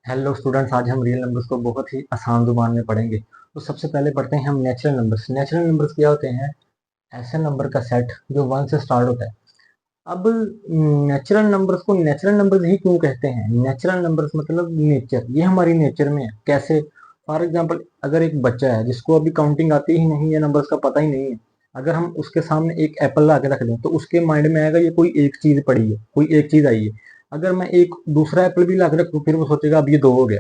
Hello students, आज हम real numbers को बहुत ही आसान जुबान में पढ़ेंगे। तो सबसे पहले पढ़ते हैं हम नेचुरल नंबर्स। नेचुरल नंबर्स क्या होते हैं? ऐसे नंबर का सेट जो वन से स्टार्ट होता है। अब नेचुरल नंबर्स को नेचुरल नंबर्स ही क्यों कहते हैं? नेचुरल नंबर्स मतलब नेचर, ये हमारी नेचर में है। कैसे? फॉर एग्जांपल, अगर एक बच्चा है जिसको अभी काउंटिंग आती ही नहीं है, नंबर्स का पता ही नहीं है, अगर हम उसके सामने एक एप्पल ला के रख दें तो उसके माइंड में आएगा ये कोई एक चीज पड़ी है, कोई एक चीज आई है। अगर मैं एक दूसरा एप्पल भी ला के रखूं फिर वो सोचेगा अब ये दो हो गया,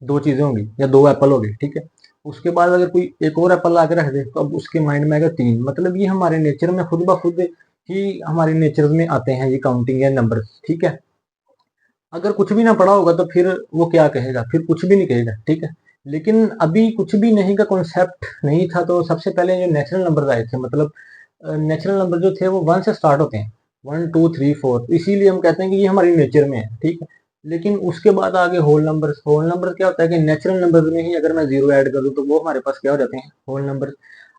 दो चीजें होंगी या दो एप्पल हो गए, ठीक है। उसके बाद अगर कोई एक और एप्पल ला के रख दे तो अब उसके माइंड में आएगा तीन। मतलब ये हमारे नेचर में खुद ब खुद ही हमारे नेचर में आते हैं ये काउंटिंग या नंबर, ठीक है। अगर कुछ भी ना पढ़ा होगा तो फिर वो क्या कहेगा? फिर कुछ भी नहीं कहेगा, ठीक है। लेकिन अभी कुछ भी नहीं का कॉन्सेप्ट नहीं था, तो सबसे पहले जो नेचुरल नंबर आए थे, मतलब नेचुरल नंबर जो थे वो वन से स्टार्ट होते हैं, वन टू थ्री फोर, इसीलिए हम कहते हैं कि ये हमारी नेचर में है, ठीक है। लेकिन उसके बाद आगे होल नंबर। होल नंबर क्या होता है कि नेचुरल नंबर में ही अगर मैं जीरो ऐड कर दूं तो वो हमारे पास क्या हो जाते हैं? Whole number.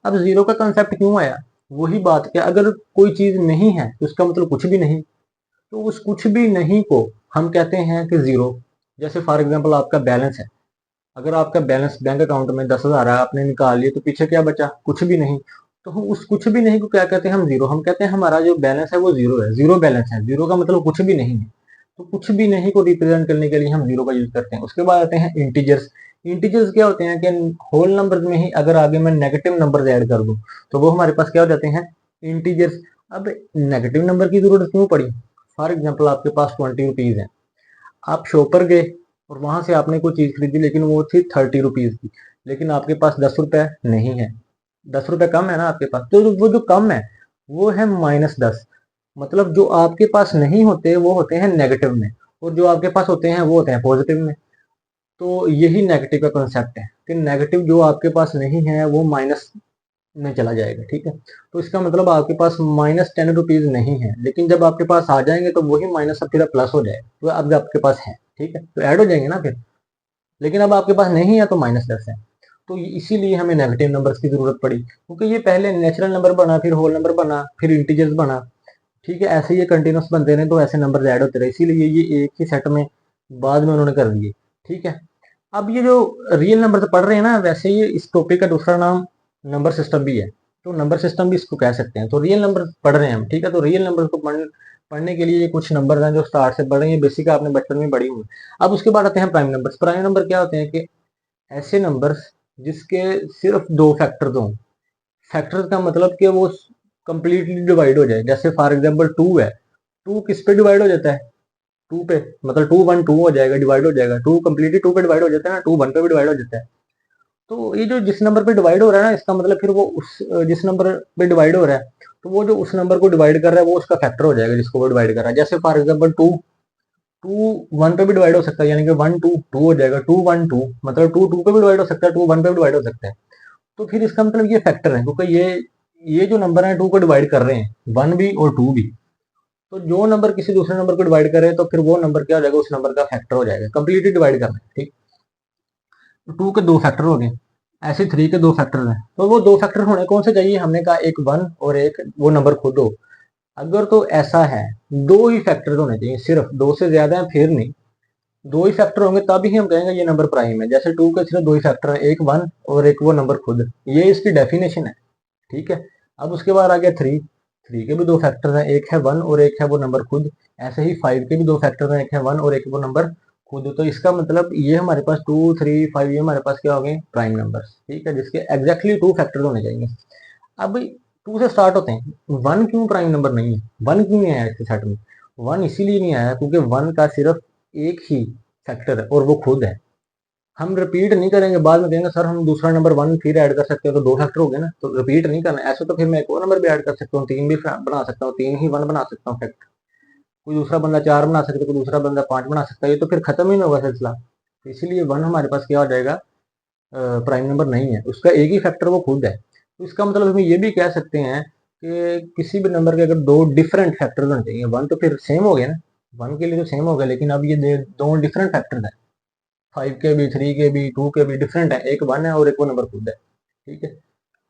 अब जीरो का कंसेप्ट क्यों आया? वही बात कि अगर कोई चीज नहीं है तो उसका मतलब कुछ भी नहीं। तो उस कुछ भी नहीं को हम कहते हैं कि जीरो। जैसे फॉर एग्जांपल आपका बैलेंस है। अगर आपका बैलेंस बैंक अकाउंट में 10,000 है, आपने निकाल लिए तो पीछे क्या बचा? कुछ भी नहीं। तो हम उस कुछ भी नहीं को क्या कहते हैं? हम जीरो। हम कहते हैं हमारा जो बैलेंस है वो जीरो है, जीरो बैलेंस है। जीरो का मतलब कुछ भी नहीं है। तो कुछ भी नहीं को रिप्रेजेंट करने के लिए हम जीरो का यूज करते हैं। उसके बाद आते हैं इंटीजर्स। इंटीजर्स क्या होते हैं कि होल नंबर में ही अगर आगे मैं नेगेटिव नंबर ऐड कर दूं तो वो हमारे पास क्या हो जाते हैं? इंटीजर्स। अब नेगेटिव नंबर की जरूरत क्यों पड़ी? फॉर एग्जाम्पल, आपके पास 20 रुपीज है, आप शॉप पर गए और वहां से आपने कोई चीज खरीदी लेकिन वो थी 30 रुपीज की, लेकिन आपके पास 10 रुपए नहीं है। 10 रुपए कम है ना आपके पास, तो वो जो कम है वो है -10। मतलब जो आपके पास नहीं होते वो होते हैं नेगेटिव में, और जो आपके पास होते हैं वो होते हैं पॉजिटिव में। तो यही नेगेटिव का कॉन्सेप्ट है कि नेगेटिव जो आपके पास नहीं है वो माइनस में चला जाएगा, ठीक है। तो इसका मतलब आपके पास -10 रुपीज नहीं है, लेकिन जब आपके पास आ जाएंगे तो वही माइनस अब फिर प्लस हो जाएगा, तो अब आपके पास है, ठीक है, तो ऐड हो जाएंगे ना फिर। लेकिन अब आपके पास नहीं है तो -10 है। तो इसीलिए हमें नेगेटिव नंबर्स की जरूरत पड़ी, क्योंकि ये पहले नेचुरल नंबर बना, फिर होल नंबर बना, फिर इंटीजर्स बना, ठीक है। ऐसे ये कंटिन्यूस बनते रहे तो ऐसे नंबर ऐड होते रहे, इसीलिए ये एक ही सेट में बाद में उन्होंने कर दिए, ठीक है। अब ये जो रियल नंबर से पढ़ रहे हैं ना, वैसे ये इस टॉपिक का दूसरा नाम नंबर सिस्टम भी है। तो नंबर सिस्टम भी इसको कह सकते हैं। तो रियल नंबर पढ़ रहे हैं हम, ठीक है। तो रियल नंबर को पढ़ने के लिए ये कुछ नंबर हैं जो स्टार्ट से पढ़ रहे हैं, बेसिक आपने बचपन में पढ़ी हुई। अब उसके बाद आते हैं प्राइम नंबर। प्राइम नंबर क्या होते हैं कि ऐसे नंबर्स जिसके सिर्फ दो फैक्टर्स हों। फैक्टर्स का मतलब कि वो कंप्लीटली डिवाइड हो जाए। जैसे फॉर एग्जांपल 2 है, 2 किस पे डिवाइड हो जाता है? 2 पे। मतलब 2 1 2 हो जाएगा, डिवाइड हो जाएगा। 2 कंप्लीटली 2 पे डिवाइड हो जाता है ना, 2 1 पे भी डिवाइड हो जाता है। तो ये जो जिस नंबर पे डिवाइड हो रहा है ना, इसका मतलब फिर वो उस जिस नंबर पे डिवाइड हो रहा है, तो वो जो उस नंबर को डिवाइड कर रहा है वो उसका फैक्टर हो जाएगा जिसको वो डिवाइड कर रहा है। जैसे फॉर एग्जांपल 2 2 1 पे भी डिवाइड हो सकता है, यानी कि 1 2 2 हो जाएगा। 2 1 2 मतलब 2 2 पे भी डिवाइड हो सकता है, 2 1 पे भी डिवाइड हो सकता है। तो फिर इसका मतलब ये फैक्टर है, क्योंकि ये जो नंबर है 2 को डिवाइड कर रहे हैं, 1 भी और 2 भी। तो जो नंबर किसी दूसरे नंबर को डिवाइड करे तो फिर वो नंबर क्या हो जाएगा? उस नंबर का फैक्टर हो जाएगा। कंप्लीटली डिवाइड करना है, ठीक। तो 2 के दो फैक्टर हो गए, ऐसे 3 के दो फैक्टर हैं। तो वो दो फैक्टर होने कौन से चाहिए? हमने कहा एक 1 और एक वो नंबर खुद हो। अगर तो ऐसा है, दो ही फैक्टर होने चाहिए, सिर्फ दो से ज्यादा है फिर नहीं। दो ही फैक्टर होंगे तभी हम कहेंगे ये नंबर प्राइम है। जैसे 2 के सिर्फ दो ही फैक्टर है, एक 1 और एक वो नंबर खुद, ये इसकी डेफिनेशन है, ठीक है। अब उसके बाद आ गया 3। 3 के भी दो फैक्टर हैं, एक है 1 और एक है वो नंबर खुद। ऐसे ही 5 के भी दो फैक्टर हैं, एक है 1 और एक वो नंबर खुद। तो इसका मतलब ये हमारे पास 2 3 5 ये हमारे पास क्या हो गए? प्राइम नंबर्स, ठीक है, जिसके एग्जैक्टली टू फैक्टर होने चाहिए। अब 2 से स्टार्ट होते हैं। 1 क्यों प्राइम नंबर नहीं है? 1 क्यों नहीं आया इसके सेट में? 1 इसीलिए नहीं आया क्योंकि 1 का सिर्फ एक ही फैक्टर है और वो खुद है। हम रिपीट नहीं करेंगे, बाद में कहेंगे सर हम दूसरा नंबर 1 फिर ऐड कर सकते हैं, तो दो फैक्टर हो गए ना, तो रिपीट नहीं करना। ऐसे तो फिर मैं एक और नंबर भी ऐड कर सकता हूँ, 3 भी बना सकता हूँ, 3 ही 1 बना सकता हूँ फैक्टर। कोई दूसरा बंदा 4 बना सकता है, कोई दूसरा बंदा 5 बना सकता है, ये तो फिर खत्म ही नहीं होगा सिलसिला। तो इसीलिए 1 हमारे पास क्या हो जाएगा? प्राइम नंबर नहीं है, उसका एक ही फैक्टर वो खुद है। तो इसका मतलब हम ये भी कह सकते हैं कि किसी भी नंबर के अगर दो डिफरेंट फैक्टर होने चाहिए। 1 तो फिर सेम हो गया ना, 1 के लिए तो सेम हो गया, लेकिन अब ये दो डिफरेंट फैक्टर है। 5 के भी, 3 के भी, 2 के भी डिफरेंट है, एक 1 है और एक वो नंबर खुद है, ठीक है।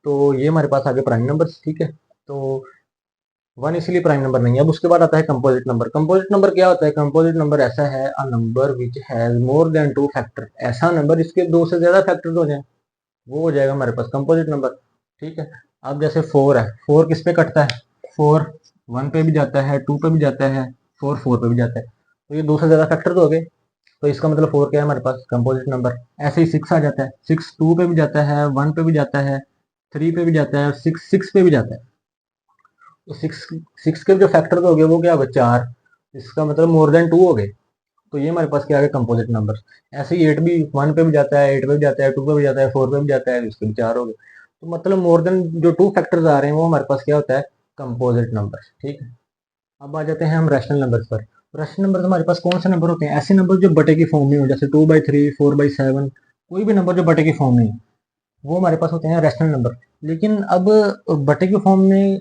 तो ये हमारे पास आगे प्राइम नंबर्स, ठीक है। तो वन इसीलिए प्राइम नंबर नहीं है। अब उसके बाद आता है कंपोजिट नंबर। कंपोजिट नंबर क्या होता है? कंपोजिट नंबर ऐसा है a number which has more than two factor, ऐसा नंबर जिसके दो से ज्यादा फैक्टर हो जाए, वो हो जाएगा हमारे पास कंपोजिट नंबर। ठीक है। अब जैसे फोर है, फोर किस पे कटता है? फोर वन पे भी जाता है, टू पे भी जाता है, फोर फोर पे भी जाता है, तो ये दो से ज्यादा फैक्टर तो हो गए, तो इसका मतलब फोर क्या है हमारे पास? Composite number. ऐसे ही सिक्स आ जाता है, सिक्स टू पे भी जाता है, वन पे भी जाता है, थ्री पे भी जाता है, और सिक्स सिक्स पे भी जाता है। तो सिक्स सिक्स के जो फैक्टर हो गए वो क्या हो गए? चार। इसका मतलब मोर देन टू हो गए, तो ये हमारे पास क्या आ गया? Composite number. ऐसे ही एट भी वन पे भी जाता है, एट पे भी जाता है, टू पे भी जाता है, फोर पे भी जाता है, इसके भी चार हो गए। तो मतलब मोर देन जो टू फैक्टर्स आ रहे हैं वो हमारे पास क्या होता है? Composite number. ठीक है। अब आ जाते हैं हम रैशनल नंबर्स पर। रैशनल नंबर हमारे पास कौन से नंबर होते हैं? ऐसे नंबर जो बटे की फॉर्म में हो, जैसे 2/3, 4/7, कोई भी नंबर जो बटे की फॉर्म में है वो हमारे पास होते हैं रैशनल नंबर। लेकिन अब बटे की फॉर्म में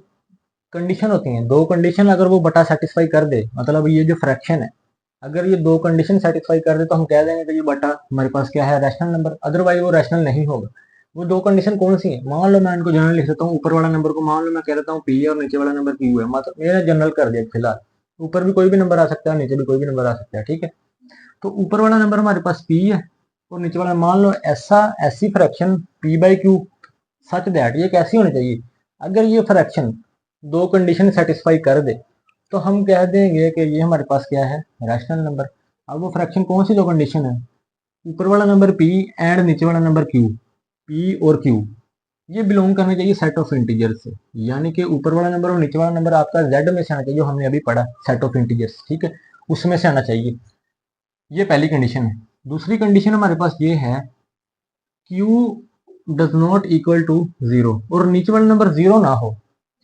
कंडीशन होती हैं, दो कंडीशन अगर वो बटा सेटिस्फाई कर दे, मतलब ये जो फ्रैक्शन है, अगर ये दो कंडीशन सेटिस्फाई कर दे तो हम कह देंगे कि ये बटा हमारे पास क्या है? Rational number. अदरवाइज वो रैशनल नहीं होगा। वो दो कंडीशन कौन सी है? मान लो मैं इनको जनरल लिख देता हूँ, ऊपर वाला नंबर को मान लो मैं कह देता हूँ पी है और नीचे वाला नंबर क्यू है, मतलब मैंने जनरल कर दिया फिलहाल। ऊपर भी कोई भी नंबर आ सकता है, नीचे भी कोई भी नंबर आ सकता है। ठीक है। तो ऊपर वाला नंबर हमारे पास पी है और नीचे वाला मान लो ऐसा, ऐसी फ्रैक्शन p/q सच दैट, ये कैसी होनी चाहिए? अगर ये फ्रैक्शन दो कंडीशन सेटिस्फाई कर दे तो हम कह देंगे कि ये हमारे पास क्या है? Rational number. अब वो फ्रैक्शन कौन सी दो कंडीशन है? ऊपर वाला नंबर p एंड नीचे वाला नंबर q। p और q ये बिलोंग करने चाहिए सेट ऑफ इंटीजर से, यानी कि ऊपर वाला नंबर और नीचे वाला नंबर आपका z में से आना चाहिए, जो हमने अभी पढ़ा सेट ऑफ इंटीजर्स। ठीक है, उसमें से आना चाहिए। ये पहली कंडीशन है। दूसरी कंडीशन हमारे पास ये है q does not equal to zero, और नीचे वाला नंबर जीरो ना हो।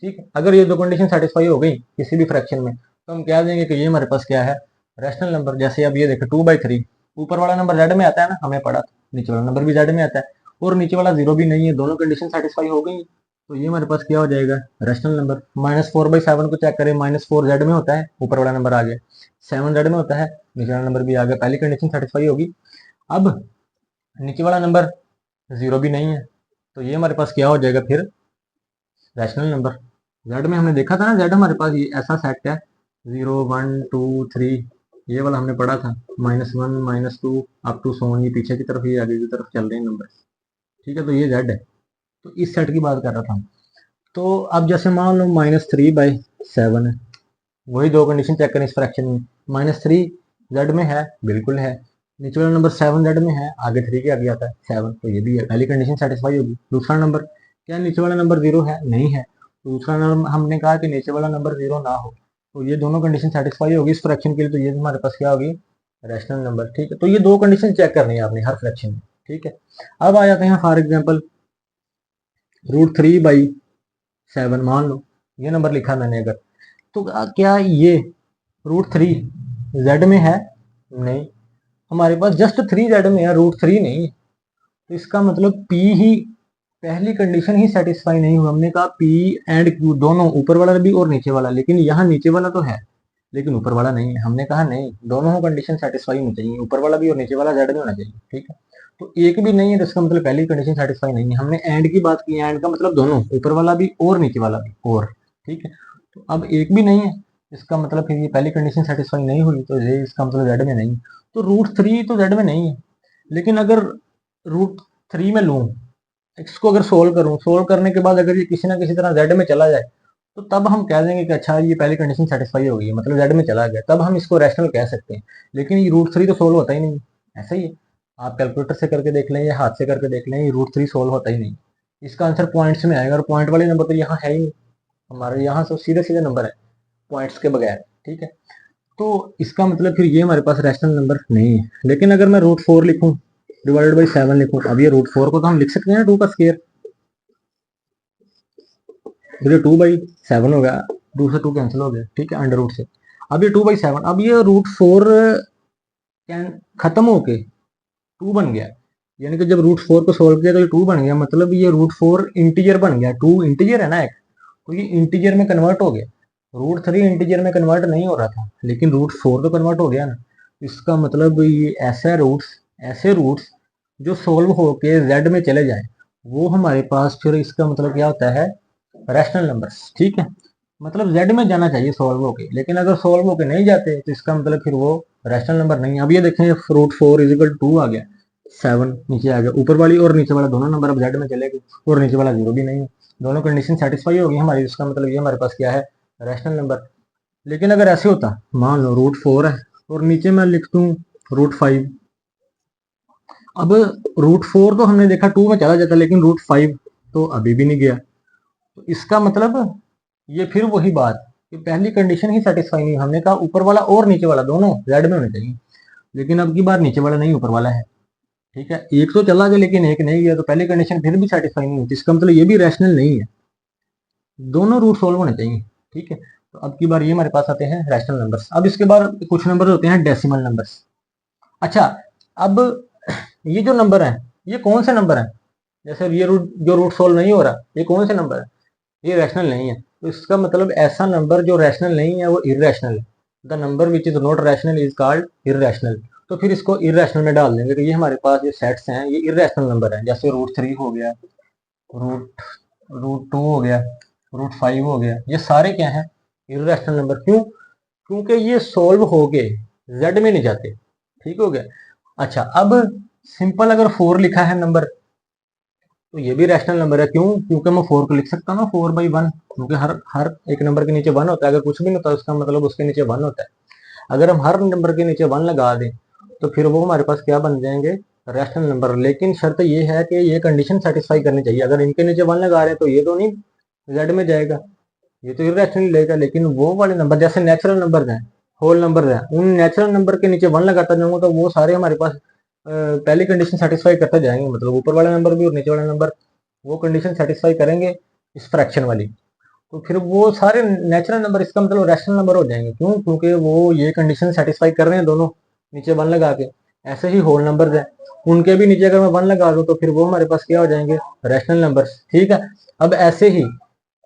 ठीक है, अगर ये दो कंडीशन सेटिस्फाई हो गई किसी भी फ्रैक्शन में तो हम कह देंगे कि ये हमारे पास क्या है? Rational number. जैसे अब ये देखो 2/3, ऊपर वाला नंबर जेड में आता है ना, हमें पढ़ा था, नीचे वाला नंबर भी जेड में आता है, और नीचे वाला जीरो भी नहीं है, दोनों कंडीशन सेटिस्फाई हो गई, तो ये हमारे पास क्या हो जाएगा? Rational number. -4/7 को चेक करें, -4 जेड में होता है, ऊपर वाला नंबर आ गया, 7 जेड में होता है, नीचे वाला नंबर भी आ गया, पहली कंडीशन सेटिस्फाई होगी। अब नीचे वाला नंबर जीरो भी नहीं है, तो ये हमारे पास क्या हो जाएगा फिर? Rational number. जेड में हमने देखा था ना, जेड हमारे पास ये ऐसा सेट है, 0 1 2 3, ये वाला हमने पढ़ा था, -1 -2 अप टू सोन, ये पीछे की तरफ, ये आगे की तरफ चल रहे हैं नंबर। ठीक है, तो ये जेड है, तो इस सेट की बात कर रहा था। तो अब जैसे मान लो -3/7 है, वही दो कंडीशन चेक करें इस फ्रैक्शन में। -3 जेड में है, बिल्कुल है, नीचे वाला नंबर 7 जेड में है, आगे 3 के आगे आता है 7, तो ये भी है, पहली कंडीशन सेटिस्फाई होगी। दूसरा नंबर, क्या नीचे वाला नंबर जीरो है? नहीं है, तो दूसरा नंबर हमने कहा कि नीचे वाला नंबर जीरो ना हो, तो ये दोनों कंडीशन सेटिस्फाई होगी इस फ्रैक्शन के लिए, तो ये हमारे पास क्या होगी? Rational number. ठीक है, तो ये दो कंडीशन चेक करनी है आपने हर फ्रैक्शन में। ठीक है। अब आ जाते हैं फॉर एग्जाम्पल √3/7, मान लो ये नंबर लिखा मैंने अगर, तो क्या ये √3 जेड में है? नहीं, हमारे पास जस्ट 3 जेड में है, √3 नहीं है, तो इसका मतलब पी ही, पहली कंडीशन ही सेटिस्फाई नहीं हुआ। हमने कहा पी एंड क्यू दोनों, ऊपर वाला भी और नीचे वाला, लेकिन यहाँ नीचे वाला तो है लेकिन ऊपर वाला नहीं है। हमने कहा नहीं, दोनों कंडीशन सेटिस्फाई होनी चाहिए, ऊपर वाला भी और नीचे वाला जेड में होना चाहिए। ठीक है, तो एक भी नहीं है तो इसका मतलब पहली कंडीशन सेटिस्फाई नहीं है। हमने एंड की बात की, एंड का मतलब दोनों, ऊपर वाला भी और नीचे वाला भी, और ठीक है, तो अब एक भी नहीं है, इसका मतलब फिर ये पहली कंडीशन सेटिस्फाई नहीं हुई, तो ये इसका मतलब जेड में नहीं। तो √3 तो जेड में नहीं है, लेकिन अगर √3 में लूँ, इसको अगर सोल्व करूँ, सोल्व करने के बाद अगर ये किसी ना किसी तरह जेड में चला जाए, तो तब हम कह देंगे कि अच्छा ये पहली कंडीशन सेटिस्फाई हो गई है, मतलब जेड में चला गया, तब हम इसको रैशनल कह सकते हैं। लेकिन ये √3 तो सोल्व होता ही नहीं, ऐसा ही है, आप कैलकुलेटर से करके देख लें या हाथ से करके देख लें, ये √3 सोल्व होता ही नहीं। इसका आंसर पॉइंट्स में आएगा, और पॉइंट वाले नंबर तो यहाँ है ही नहीं, हमारे यहाँ से सीधे सीधे नंबर है पॉइंट्स के बगैर। ठीक है, तो इसका मतलब फिर ये हमारे पास रैशनल नंबर नहीं है। लेकिन अगर मैं √4 लिखूं, /7 लिखूं, अब ये √4 को तो हम लिख सकते हैं ना 2 का स्केयर, तो ये 2/7 हो गया, 2 से 2 कैंसिल हो गया। ठीक है, अंडर रूट से, अब ये 2/7, अब ये √4 खत्म होके 2 बन गया, यानी कि जब √4 को सोल्व किया तो ये 2 बन गया, मतलब ये √4 इंटीजर बन गया, 2 इंटीजर है ना एक, तो ये इंटीजर में कन्वर्ट हो गया। √3 इंटीजर में कन्वर्ट नहीं हो रहा था, लेकिन √4 तो कन्वर्ट हो गया ना। इसका मतलब ये ऐसे रूट्स जो सोल्व होके जेड में चले जाए, वो हमारे पास फिर इसका मतलब क्या होता है? Rational numbers. ठीक है, मतलब जेड में जाना चाहिए सोल्व होके, लेकिन अगर सोल्व होके नहीं जाते तो इसका मतलब फिर वो रैशनल नंबर नहीं है। अब ये देखें फ्रूट 4 = 2 आ गया, 7 नीचे आ गया, ऊपर वाली और नीचे वाला दोनों नंबर अब जेड में चले गए, और नीचे वाला 0 भी नहीं है, दोनों कंडीशन सेटिस्फाई हो गई हमारी। इसका मतलब ये हमारे पास क्या है, रैशनल नंबर। लेकिन अगर ऐसे होता, मान लो √4 है और नीचे मैं लिख दूं √5, अब √4 तो हमने देखा 2 में चला जाता, लेकिन √5 तो अभी भी नहीं गया। तो इसका मतलब ये फिर वही बात कि पहली कंडीशन ही सेटिस्फाई नहीं, हमने कहा ऊपर वाला और नीचे वाला दोनों जेड में होने चाहिए, लेकिन अब की बार नीचे वाला नहीं ऊपर वाला है। ठीक है, एक तो चला गया लेकिन एक नहीं गया, तो पहली कंडीशन फिर भी सेटिस्फाई नहीं होती, इसका मतलब ये भी रैशनल नहीं है, दोनों रूट सोल्व होने चाहिए। ठीक है, तो अब की बार ये हमारे पास आते हैं रैशनल नंबर्स। अब इसके बाद कुछ नंबर होते हैं डेसिमल नंबर्स। अच्छा, अब ये जो नंबर है ये कौन से नंबर है, जैसे ये रूट सोल्व नहीं हो रहा, ये कौन से नंबर है, ये रैशनल नहीं है। तो इसका मतलब ऐसा नंबर जो रैशनल नहीं है वो इरेशनल है। The number which is not rational is called irrational. तो फिर इसको इरेशनल में डाल देंगे, तो ये हमारे पास ये सेट्स हैं, ये इरेशनल नंबर है, जैसे √3 हो गया, रूट √2 हो गया, √5 हो गया, ये सारे क्या हैं, इरेशनल नंबर। क्यों? क्योंकि ये सोल्व हो गए, जेड में नहीं जाते। ठीक हो गया। अच्छा, अब सिंपल अगर 4 लिखा है नंबर, तो ये भी रैशनल नंबर है। क्यों? क्योंकि मैं 4 को लिख सकता हूँ ना 4/1, क्योंकि हर हर एक नंबर के नीचे 1 होता है, अगर कुछ भी नहीं होता उसका मतलब उसके नीचे 1 होता है। अगर हम हर नंबर के नीचे 1 लगा दें तो फिर वो हमारे पास क्या बन जाएंगे, रैशनल नंबर। लेकिन शर्त ये है कि ये कंडीशन सेटिस्फाई करनी चाहिए, अगर इनके नीचे 1 लगा रहे हैं तो ये तो नहीं जेड में जाएगा, ये तो इरेशनल लेगा। लेकिन वो वाले नंबर जैसे नेचुरल नंबर हैं, होल नंबर हैं, उन नेचुरल नंबर के नीचे 1 लगाता जाऊंगा तो वो सारे हमारे पास पहली कंडीशन सेटिस्फाई करते जाएंगे, मतलब ऊपर वाला नंबर भी और नीचे वाला नंबर वो कंडीशन सेटिस्फाई करेंगे इस फ्रैक्शन वाली, तो फिर वो सारे नेचुरल नंबर इसका मतलब रैशनल नंबर हो जाएंगे। क्यों? क्योंकि वो ये कंडीशन सेटिस्फाई कर रहे हैं दोनों, नीचे 1 लगा के। ऐसे ही होल नंबर है, उनके भी नीचे अगर मैं 1 लगा दूं तो फिर वो हमारे पास क्या हो जाएंगे, रैशनल नंबर। ठीक है, अब ऐसे ही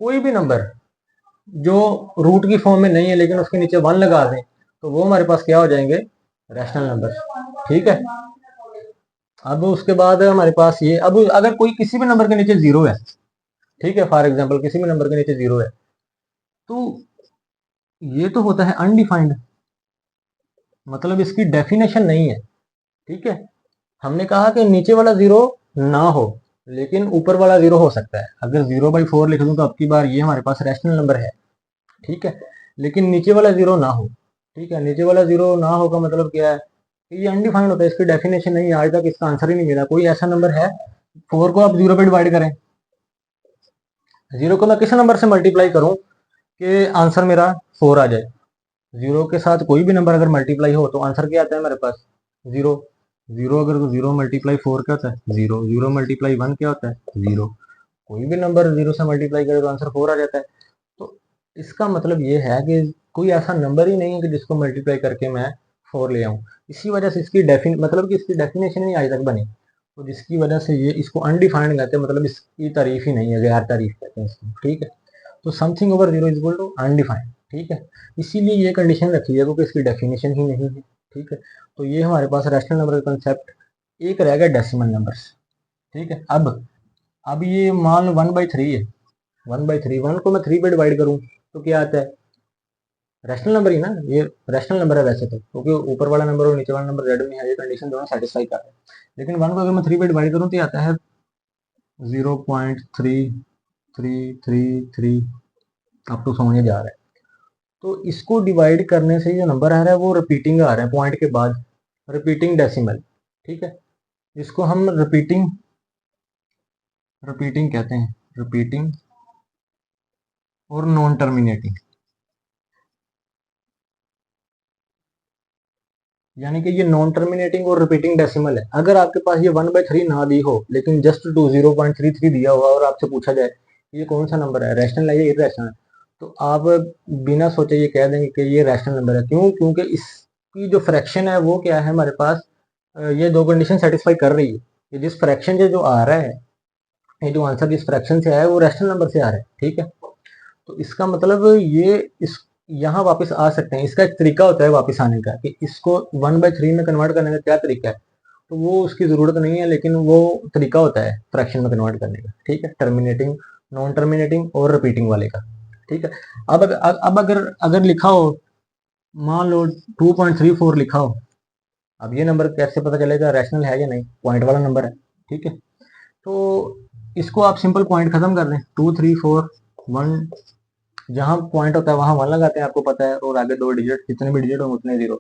कोई भी नंबर जो रूट की फॉर्म में नहीं है लेकिन उसके नीचे 1 लगा दें तो वो हमारे पास क्या हो जाएंगे, रैशनल नंबर। ठीक है, अब उसके बाद हमारे पास ये, अब अगर कोई किसी भी नंबर के नीचे 0 है, ठीक है, फॉर एग्जाम्पल किसी भी नंबर के नीचे 0 है, तो ये तो होता है अनडिफाइंड, मतलब इसकी डेफिनेशन नहीं है। ठीक है, हमने कहा कि नीचे वाला 0 ना हो, लेकिन ऊपर वाला 0 हो सकता है। अगर 0/4 लिख दूं तो अब की बार ये हमारे पास रैशनल नंबर है। ठीक है, लेकिन नीचे वाला 0 ना हो। ठीक है, नीचे वाला 0 ना हो का मतलब क्या है, कि ये अनडिफाइंड होता है, इसकी डेफिनेशन नहीं है, आज तक इसका आंसर ही नहीं मिला। कोई ऐसा नंबर है, 4 को आप 0 पे डिवाइड करें, 0 को मैं किस नंबर से मल्टीप्लाई करूं कि आंसर मेरा 4 आ जाए। 0 के साथ कोई भी नंबर अगर मल्टीप्लाई हो तो आंसर क्या आता है मेरे पास, 0। 0 अगर 0 × 4 क्या होता है, 0। 0 × 1 क्या होता है, 0। कोई भी नंबर 0 से मल्टीप्लाई करे तो आंसर 4 आ जाता है। तो इसका मतलब ये है कि कोई ऐसा नंबर ही नहीं है कि जिसको मल्टीप्लाई करके मैं 4 ले आऊँ। इसी वजह से इसकी मतलब कि इसकी डेफिनेशन ही आज तक बनी, तो जिसकी वजह से ये इसको अनडिफाइंड कहते हैं, मतलब इसकी तारीफ ही नहीं है, गैर तारीफ कहते हैं इसको। ठीक है, तो something over 0 is equal to undefined. ठीक है, इसीलिए ये कंडीशन रखी है क्योंकि इसकी डेफिनेशन ही नहीं है। ठीक है, तो ये हमारे पास रैशनल नंबर का कंसेप्ट। एक रह गया डेसिमल नंबर्स। ठीक है, अब ये मान लो 1/3 है, 1/3, 1 को मैं 3 पे डिवाइड करूं तो क्या आता है, रैशनल नंबर ही ना, ये रैशनल नंबर है वैसे तो, क्योंकि ऊपर वाला नंबर और नीचे वाला नंबर जेड में है, ये कंडीशन दोनों सेटिस्फाई कर रहे हैं। लेकिन 1 को अगर मैं 3 पे डिवाइड करूं तो ये आता है 0.3333 अप टू समझ जा रहा है। तो इसको डिवाइड करने से जो नंबर आ रहा है वो रिपीटिंग आ रहा है पॉइंट के बाद, रिपीटिंग डेसिमल। ठीक है, इसको हम रिपीटिंग रिपीटिंग कहते हैं, रिपीटिंग और नॉन टर्मिनेटिंग, यानी कि ये नॉन टर्मिनेटिंग और रिपीटिंग डेसिमल है। अगर आपके पास ये 1/3 ना दी हो लेकिन जस्ट टू 0.33 दिया हुआ और आपसे पूछा जाए ये कौन सा नंबर है, रैशनल है या इरेशनल है, तो आप बिना सोचे ये कह देंगे कि ये रैशनल नंबर है। क्यों? क्योंकि इसकी जो फ्रैक्शन है वो क्या है हमारे पास, ये दो कंडीशन सेटिस्फाई कर रही है। ये जिस फ्रैक्शन से जो आ रहा है, ये जो आंसर जिस फ्रैक्शन से आया है वो रैशनल नंबर से आ रहा है। ठीक है, तो इसका मतलब ये इस यहाँ वापस आ सकते हैं। इसका एक तरीका होता है वापस आने का कि इसको 1/3 में कन्वर्ट करने का क्या तरीका है, तो वो उसकी ज़रूरत नहीं है, लेकिन वो तरीका होता है फ्रैक्शन में कन्वर्ट करने का। ठीक है, टर्मिनेटिंग, नॉन टर्मिनेटिंग और रिपीटिंग वाले का। ठीक है। अब अगर अगर लिखा हो, मान लो 2.34 लिखा हो, अब ये नंबर कैसे पता चलेगा रैशनल है या नहीं? पॉइंट वाला नंबर है, ठीक है। तो इसको आप सिंपल पॉइंट खत्म कर दें, 2 3 4 1, जहां पॉइंट होता है वहां 1 लगाते हैं, आपको पता है, और आगे 2 डिजिट, जितने भी डिजिट होंगे उतने 0।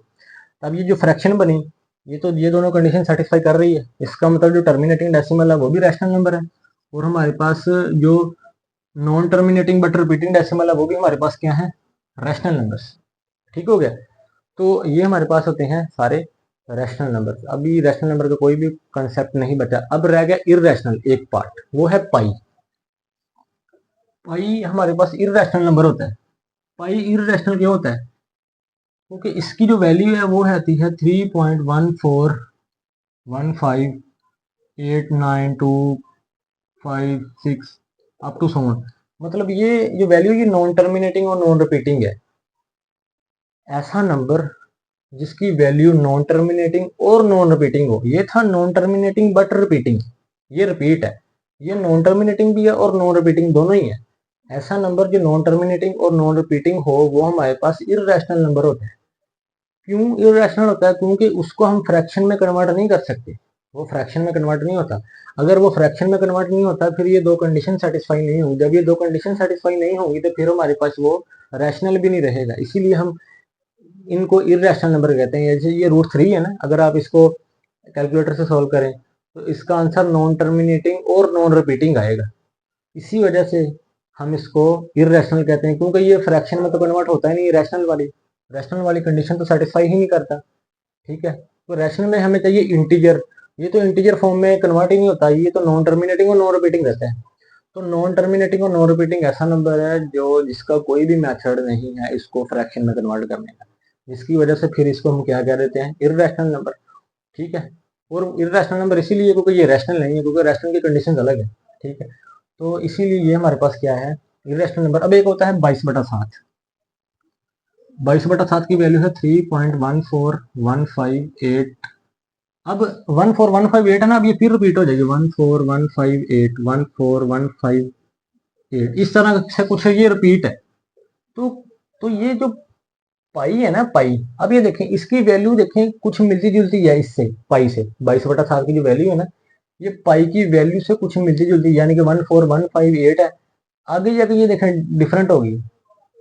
अब ये जो फ्रैक्शन बनी, ये दोनों कंडीशन सेटिस्फाई कर रही है, इसका मतलब जो टर्मिनेटिंग डेसिमल है वो भी रैशनल नंबर है, और हमारे पास जो non terminating but repeating decimal है वो भी हमारे पास क्या है? Rational numbers. ठीक हो गया। तो ये हमारे पास होते हैं सारे रैशनल नंबर। अभी रैशनल नंबर का कोई भी कंसेप्ट नहीं बचा, अब रह गया इररेशनल एक पार्ट, वो है पाई। पाई हमारे पास इररेशनल नंबर होता है। पाई इररेशनल क्यों होता है? क्योंकि इसकी जो वैल्यू है वो आती है 3.1415889256 अप टू 7। मतलब ये जो वैल्यू, ये नॉन टर्मिनेटिंग और नॉन रिपीटिंग है। ऐसा नंबर जिसकी वैल्यू नॉन टर्मिनेटिंग और नॉन रिपीटिंग हो, ये था नॉन टर्मिनेटिंग बट रिपीटिंग, ये रिपीट है। ये नॉन टर्मिनेटिंग भी है और नॉन रिपीटिंग दोनों ही है। ऐसा नंबर जो नॉन टर्मिनेटिंग और नॉन रिपीटिंग हो वो हमारे पास इररेशनल नंबर होता है। क्यों इररेशनल होता है? क्योंकि उसको हम फ्रैक्शन में कन्वर्ट नहीं कर सकते, वो फ्रैक्शन में कन्वर्ट नहीं होता। अगर वो फ्रैक्शन में कन्वर्ट नहीं होता फिर ये दो कंडीशन सेटिस्फाई नहीं होगी। जब ये दो कंडीशन सेटिस्फाई नहीं होगी तो फिर हमारे पास वो रैशनल भी नहीं रहेगा। इसीलिए हम इनको इररेशनल नंबर कहते हैं। जैसे ये √3 है ना, अगर आप इसको कैलकुलेटर से सॉल्व करें तो इसका आंसर नॉन टर्मिनेटिंग और नॉन रिपीटिंग आएगा। इसी वजह से हम इसको इररेशनल कहते हैं, क्योंकि ये फ्रैक्शन में तो कन्वर्ट होता ही नहीं, रैशनल वाली कंडीशन तो सेटिस्फाई ही नहीं करता। ठीक है। तो रैशनल में हमें चाहिए इंटीजर, ये तो इंटीजर फॉर्म में कन्वर्ट ही नहीं होता, ये तो नॉन टर्मिनेटिंग और नॉन रिपीटिंग रहता है। तो नॉन टर्मिनेटिंग और नॉन रिपीटिंग ऐसा नंबर है जो जिसका कोई भी मेथड नहीं है इसको फ्रैक्शन में कन्वर्ट करने का, जिसकी वजह से फिर इसको हम क्या कह देते हैं? Irrational number. ठीक है। और इररेशनल नंबर इसीलिए क्योंकि ये रैशनल नहीं है, क्योंकि रैशनल की कंडीशन अलग है। ठीक है। तो इसीलिए ये हमारे पास क्या है? Irrational number. अब एक होता है 22/7। 22/7 की वैल्यू है 3.14158। अब 14158 है ना, अब ये फिर रिपीट हो जाएगी 14158 14158, इस तरह से कुछ ये रिपीट है। तो तो ये जो पाई है ना, पाई, अब ये देखें इसकी वैल्यू देखें कुछ मिलती जुलती है इससे, पाई से। 22/7 की जो वैल्यू है ना, ये पाई की वैल्यू से कुछ मिलती जुलती है, यानी कि 14158 है। आगे जाके ये देखें डिफरेंट होगी,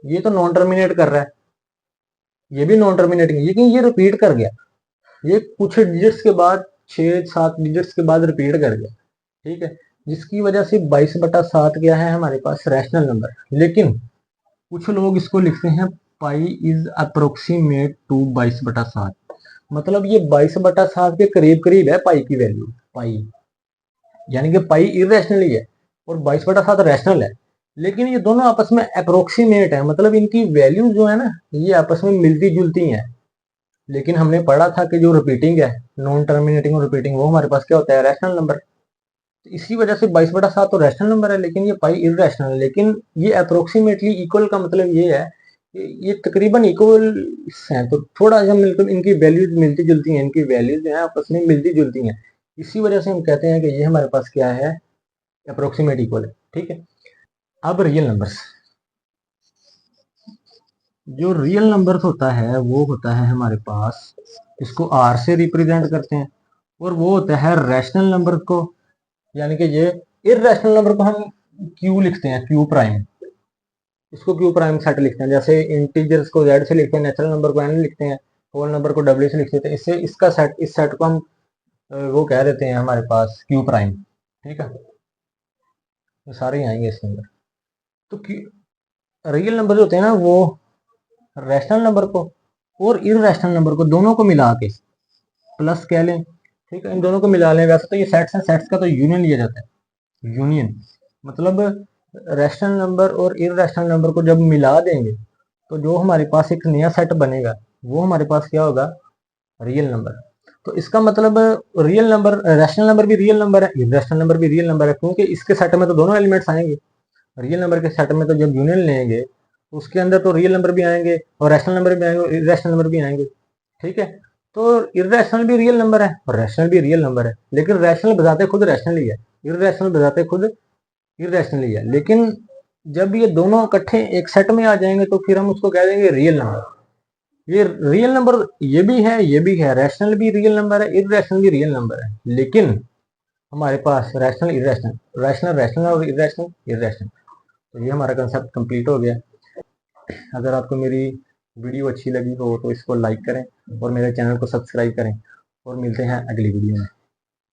ये तो नॉन टर्मिनेट कर रहा है, ये भी नॉन टर्मिनेटिंग है, लेकिन ये रिपीट कर गया। ये कुछ डिजिट्स के बाद, 6 7 डिजिट्स के बाद रिपीट कर गया। ठीक है। जिसकी वजह से 22/7 क्या है हमारे पास? Rational number. लेकिन कुछ लोग इसको लिखते हैं पाई इज अप्रोक्सीमेट टू 22/7। मतलब ये 22/7 के करीब करीब है पाई की वैल्यू, पाई, यानी कि पाई इरेशनली है और 22/7 रैशनल है। लेकिन ये दोनों आपस में अप्रोक्सीमेट है, मतलब इनकी वैल्यू जो है ना ये आपस में मिलती जुलती हैं। लेकिन हमने पढ़ा था कि जो रिपीटिंग है, नॉन टर्मिनेटिंग और रिपीटिंग, वो हमारे पास क्या होता है? Rational number. तो इसी वजह से 22/7 तो रैशनल नंबर है, लेकिन ये पाई इररेशनल है। लेकिन ये अप्रोक्सीमेटली इक्वल का मतलब ये है कि ये तकरीबन इक्वल हैं, तो थोड़ा सा मिलकर इनकी वैल्यूज मिलती जुलती हैं, इनकी वैल्यूज जो है आपस में मिलती जुलती हैं। इसी वजह से हम कहते हैं कि ये हमारे पास क्या है? अप्रोक्सीमेट इक्वल है। ठीक है। अब रियल नंबर्स, जो रियल नंबर्स होता है वो होता है हमारे पास, इसको आर से रिप्रेजेंट करते हैं, और वो होता है रैशनल नंबर को, यानी कि ये इररेशनल नंबर को हम क्यू लिखते हैं, क्यू प्राइम, इसको क्यू प्राइम सेट लिखते हैं। जैसे इंटीजर्स को जेड से लिखते हैं, नेचुरल नंबर को एन लिखते हैं, होल नंबर को डब्ल्यू से लिखते हैं। इससे इसका सेट, इस सेट को हम वो कह देते हैं हमारे पास क्यू प्राइम। ठीक है। ये सारे ही आएंगे इसके अंदर। तो रियल नंबर जो होते हैं ना वो रैशनल नंबर को और इररेशनल नंबर को दोनों को मिला के प्लस कह लें। ठीक है। इन दोनों को मिला लें। वैसे तो ये सेट्स हैं, सेट्स का तो यूनियन लिया जाता है, यूनियन। मतलब रैशनल नंबर और इररेशनल नंबर को जब मिला देंगे तो जो हमारे पास एक नया सेट बनेगा वो हमारे पास क्या होगा? Real number. तो इसका मतलब रियल नंबर, रैशनल नंबर भी रियल नंबर है, इररेशनल नंबर भी रियल नंबर है, क्योंकि इसके सेट में तो दोनों एलिमेंट्स आएंगे। रियल नंबर के सेट में तो जब यूनियन लेंगे तो उसके अंदर तो रियल नंबर भी आएंगे और रैशनल नंबर भी आएंगे और इररेशनल नंबर भी आएंगे। ठीक है। तो इररेशनल भी रियल नंबर है और रैशनल भी रियल नंबर है, लेकिन रैशनल बजाते खुद रैशनल ही है, इररेशनल बजाते खुद इररेशनल ही है। लेकिन जब ये दोनों इकट्ठे एक सेट में आ जाएंगे तो फिर हम उसको कह देंगे रियल नंबर। ये रियल नंबर ये भी है, रैशनल भी रियल नंबर है, इरेशनल भी रियल नंबर है। लेकिन हमारे पास रैशनल इरेशनल, रैशनल रैशनल और इरेशनल इरेशनल। तो ये हमारा कंसेप्ट कंप्लीट हो गया। अगर आपको मेरी वीडियो अच्छी लगी हो तो इसको लाइक करें और मेरे चैनल को सब्सक्राइब करें, और मिलते हैं अगली वीडियो में।